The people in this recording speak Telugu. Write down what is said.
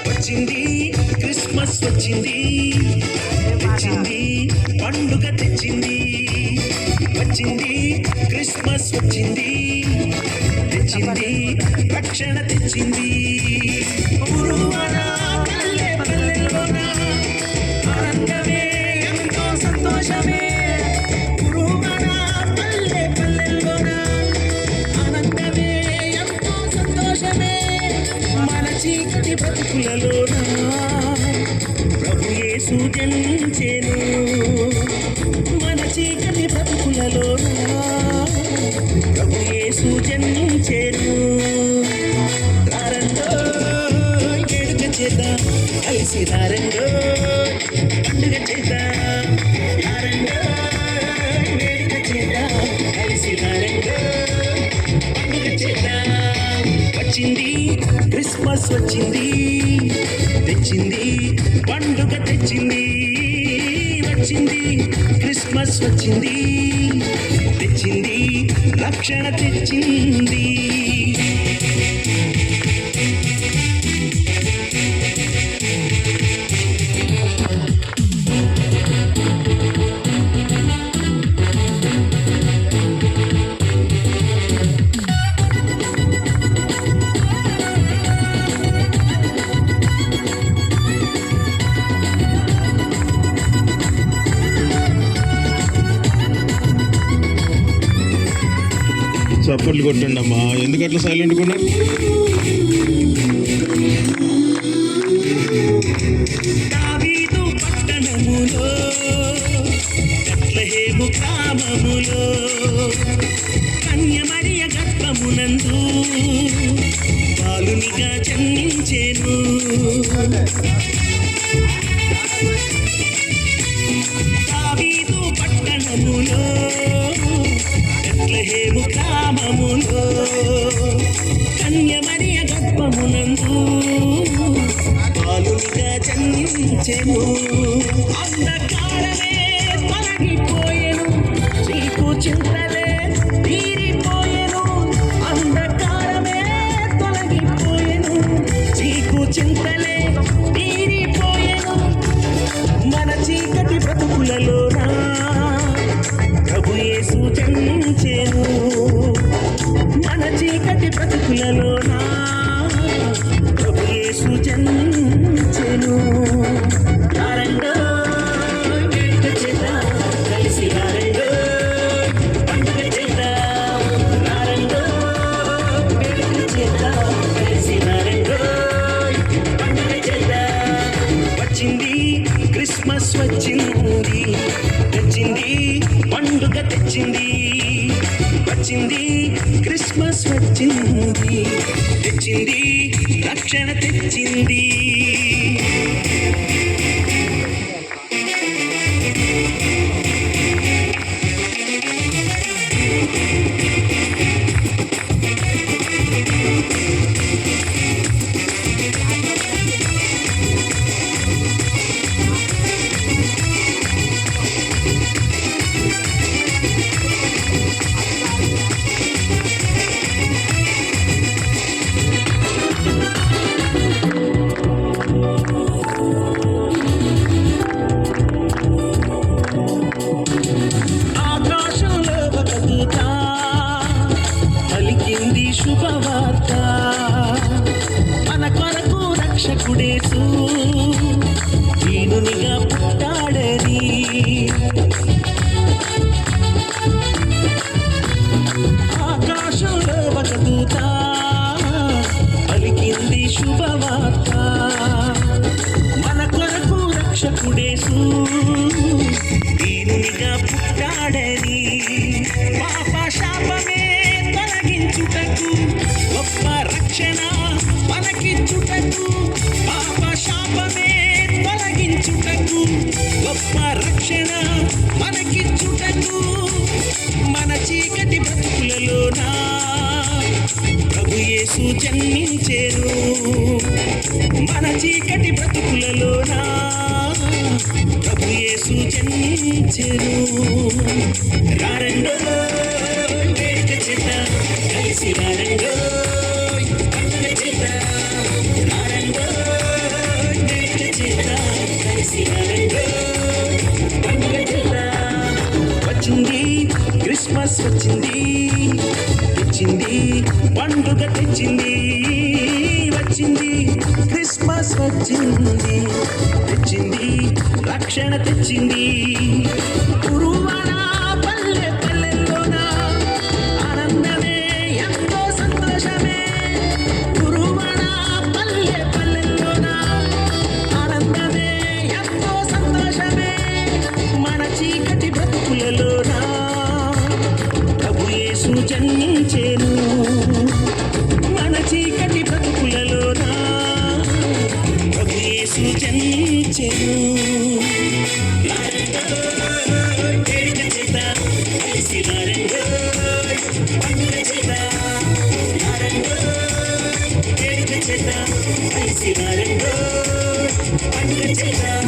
వచ్చింది క్రిస్మస్ వచ్చింది, తెచ్చింది పండుగ తెచ్చింది. వచ్చింది క్రిస్మస్ వచ్చింది, తెచ్చింది రక్షణ తెచ్చింది. ఊరువాడ పల్లె పల్లెల్లోన ఆనందమే ఎంతో సంతోషమే. ఊరువాడ పల్లె పల్లెల్లోన ఆనందమే ఎంతో సంతోషమే. మన చీకటి బ్రతుకులలోన ప్రభు యేసు జనించెను. మన చీకటి బ్రతుకులలోన ప్రభు యేసు జనించెను. రారండో వేడుక చేద్దాం, కలిసి రారండో పండుగ చేద్దాం. రారండో వేడుక చేద్దాం, కలిసి రారండో పండుగ చేద్దాం. వచ్చింది క్రిస్మస్ వచ్చింది, తెచ్చింది పండుగ తెచ్చింది. వచ్చింది క్రిస్మస్ వచ్చింది, తెచ్చింది రక్షణ తెచ్చింది. చప్పట్లు కొట్టండి అమ్మా. ఎందుకు అట్లా సైలెంట్ కొన్నారు? దావీదు పట్టణములో బెత్లెహేము గ్రామములో కన్య మరియ గర్భమునందు బాలునిగా జన్మించెను. దావీదు పట్టణములో బెత్లెహేము గ్రామములో కన్య మరియ గర్భమునందు బాలునిగా జన్మించెను. అంధకారమే తొలగిపోయెను, చీకు చింతలే తీరిపోయెను. అంధకారమే తొలగిపోయెను, చీకు చింతలే తీరిపోయెను. మన చీకటి బ్రతుకులలోన ప్రభు యేసు జన్మించెను. మన చీకటి బ్రతుకులలోన ప్రభు యేసు జన్మించెను. రారండో వేడుక చేద్దాం, కలిసి రారండో పండుగ చేద్దాం. రారండో వేడుక చేద్దాం, కలిసి రారండో పండుగ చేద్దాం. వచ్చింది క్రిస్మస్ వచ్చింది, తెచ్చింది పండుగ తెచ్చింది. వచ్చింది క్రిస్మస్ వచ్చింది, తెచ్చింది రక్షణ తెచ్చింది. శుభవార్త మన కొరకు రక్షకుడేసు దీనునిగా పుట్టాడని. ఆకాశంలో ఒక దూత పలికింది శుభవార్త మన కొరకు రక్షకుడేసు దీనునిగా పుట్టాడని. పాప శాపమే తొలగించుటకు గొప్ప రక్షణ మనకిచ్చుటకు. పాప శాపమే తొలగించుటకు గొప్ప రక్షణ మనకిచ్చుటకు. మన చీకటి బ్రతుకులలోన ప్రభు యేసు జన్మించెను. మన చీకటి బ్రతుకులలోన ప్రభు యేసు జన్మించెను. చేరు రారండో వేడుక చేద్దాం కలిసి రారండో పండుగ చేద్దాం రారండో వేడుక చేద్దాం కలిసి రారండో పండుగ చేద్దాం వచ్చింది క్రిస్మస్ వచ్చింది తెచ్చింది పండుగ తెచ్చింది వచ్చింది క్రిస్మస్ వచ్చింది తెచ్చింది రక్షణ తెచ్చింది గురువాడ పల్లె పల్లెల్లోన ఆనందమే ఎంతో సంతోషమే గురువాడ పల్లె పల్లెల్లోన ఆనందమే ఎంతో సంతోషమే మన చీకటి బ్రతుకులలోన ప్రభు యేసు జన్మించెను మన చీకటి బ్రతుకులలోన ప్రభు యేసు జన్మించెను రారండో వేడుక చేద్దాం కలిసి రారండో పండుగ చేద్దాం రారండో వేడుక చేద్దాం కలిసి రారండో పండుగ చేద్దాం